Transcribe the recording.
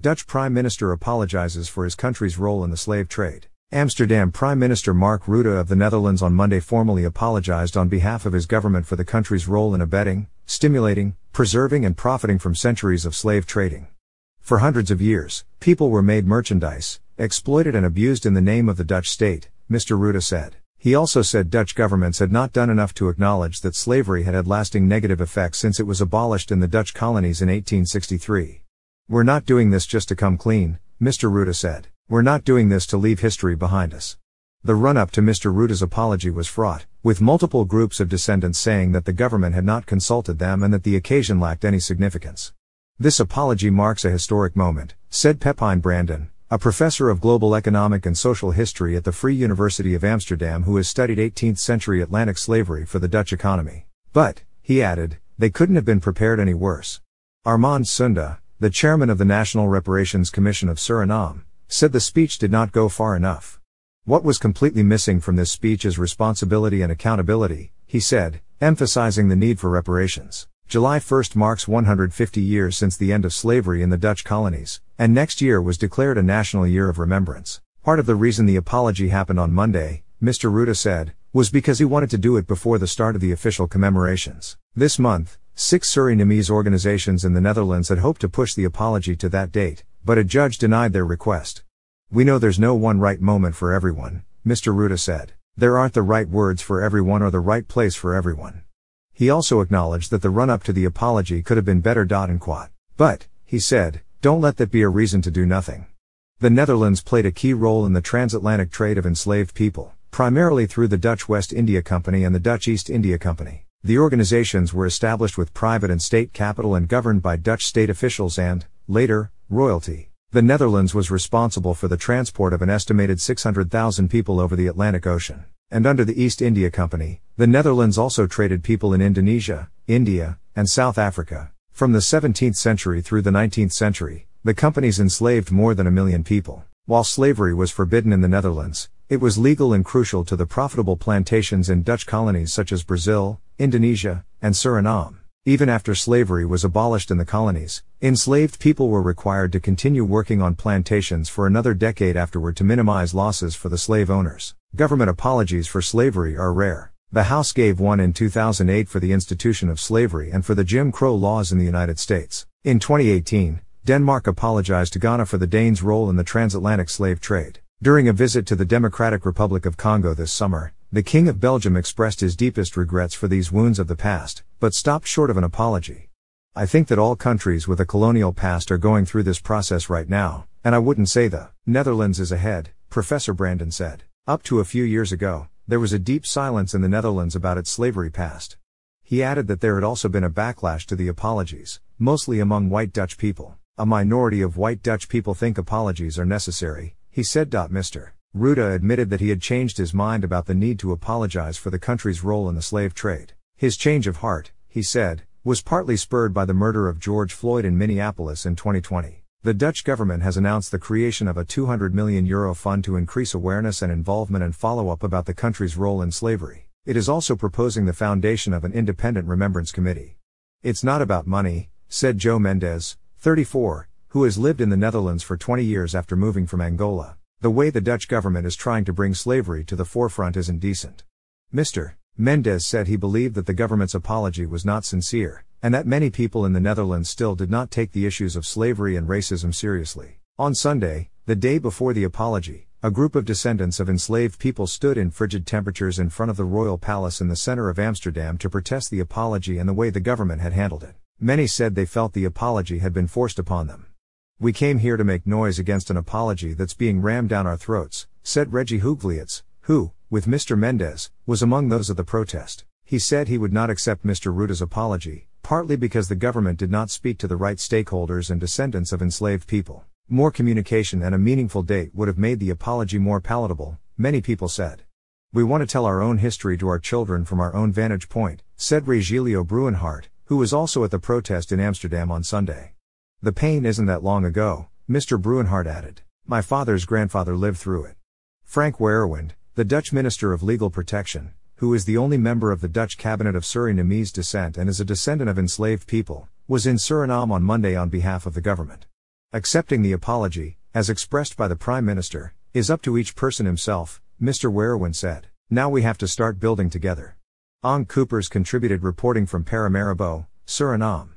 Dutch Prime Minister apologizes for his country's role in the slave trade. Amsterdam Prime Minister Mark Rutte of the Netherlands on Monday formally apologized on behalf of his government for the country's role in abetting, stimulating, preserving and profiting from centuries of slave trading. For hundreds of years, people were made merchandise, exploited and abused in the name of the Dutch state, Mr. Rutte said. He also said Dutch governments had not done enough to acknowledge that slavery had had lasting negative effects since it was abolished in the Dutch colonies in 1863. "We're not doing this just to come clean," Mr. Rutte said. "We're not doing this to leave history behind us." The run-up to Mr. Rutte's apology was fraught, with multiple groups of descendants saying that the government had not consulted them and that the occasion lacked any significance. "This apology marks a historic moment," said Pepijn Brandon, a professor of global economic and social history at the Free University of Amsterdam who has studied 18th-century Atlantic slavery for the Dutch economy. "But," he added, "they couldn't have been prepared any worse." Armand Sunda, the chairman of the National Reparations Commission of Suriname, said the speech did not go far enough. "What was completely missing from this speech is responsibility and accountability," he said, emphasizing the need for reparations. July 1 marks 150 years since the end of slavery in the Dutch colonies, and next year was declared a National Year of Remembrance. "Part of the reason the apology happened on Monday," Mr. Rutte said, "was because he wanted to do it before the start of the official commemorations." This month, 6 Surinamese organizations in the Netherlands had hoped to push the apology to that date, but a judge denied their request. "We know there's no one right moment for everyone," Mr. Rutte said. "There aren't the right words for everyone or the right place for everyone." He also acknowledged that the run-up to the apology could have been better. But, he said, don't let that be a reason to do nothing. The Netherlands played a key role in the transatlantic trade of enslaved people, primarily through the Dutch West India Company and the Dutch East India Company. The organizations were established with private and state capital and governed by Dutch state officials and, later, royalty. The Netherlands was responsible for the transport of an estimated 600,000 people over the Atlantic Ocean. And under the East India Company, the Netherlands also traded people in Indonesia, India, and South Africa. From the 17th century through the 19th century, the companies enslaved more than 1 million people. While slavery was forbidden in the Netherlands, it was legal and crucial to the profitable plantations in Dutch colonies such as Brazil, Indonesia, and Suriname. Even after slavery was abolished in the colonies, enslaved people were required to continue working on plantations for another decade afterward to minimize losses for the slave owners. Government apologies for slavery are rare. The House gave one in 2008 for the institution of slavery and for the Jim Crow laws in the United States. In 2018, Denmark apologized to Ghana for the Danes' role in the transatlantic slave trade. During a visit to the Democratic Republic of Congo this summer, the King of Belgium expressed his deepest regrets for these wounds of the past, but stopped short of an apology. "I think that all countries with a colonial past are going through this process right now, and I wouldn't say the Netherlands is ahead," Professor Brandon said. Up to a few years ago, there was a deep silence in the Netherlands about its slavery past. He added that there had also been a backlash to the apologies, mostly among white Dutch people. "A minority of white Dutch people think apologies are necessary," he said. Mr. Rutte admitted that he had changed his mind about the need to apologize for the country's role in the slave trade. His change of heart, he said, was partly spurred by the murder of George Floyd in Minneapolis in 2020. The Dutch government has announced the creation of a €200 million fund to increase awareness and involvement and follow-up about the country's role in slavery. It is also proposing the foundation of an independent remembrance committee. "It's not about money," said Joe Mendes, 34, who has lived in the Netherlands for 20 years after moving from Angola. "The way the Dutch government is trying to bring slavery to the forefront isn't decent." Mr. Mendes said he believed that the government's apology was not sincere, and that many people in the Netherlands still did not take the issues of slavery and racism seriously. On Sunday, the day before the apology, a group of descendants of enslaved people stood in frigid temperatures in front of the Royal Palace in the center of Amsterdam to protest the apology and the way the government had handled it. Many said they felt the apology had been forced upon them. "We came here to make noise against an apology that's being rammed down our throats," said Reggie Hoogliets, who, with Mr. Mendes, was among those of the protest. He said he would not accept Mr. Rutte's apology, partly because the government did not speak to the right stakeholders and descendants of enslaved people. More communication and a meaningful date would have made the apology more palatable, many people said. "We want to tell our own history to our children from our own vantage point," said Regilio Bruinhart, who was also at the protest in Amsterdam on Sunday. "The pain isn't that long ago," Mr. Bruinhart added. "My father's grandfather lived through it." Frank Werewind, the Dutch Minister of Legal Protection, who is the only member of the Dutch cabinet of Surinamese descent and is a descendant of enslaved people, was in Suriname on Monday on behalf of the government. Accepting the apology, as expressed by the Prime Minister, is up to each person himself, Mr. Weerewijn said. Now we have to start building together. Ang Coopers contributed reporting from Paramaribo, Suriname.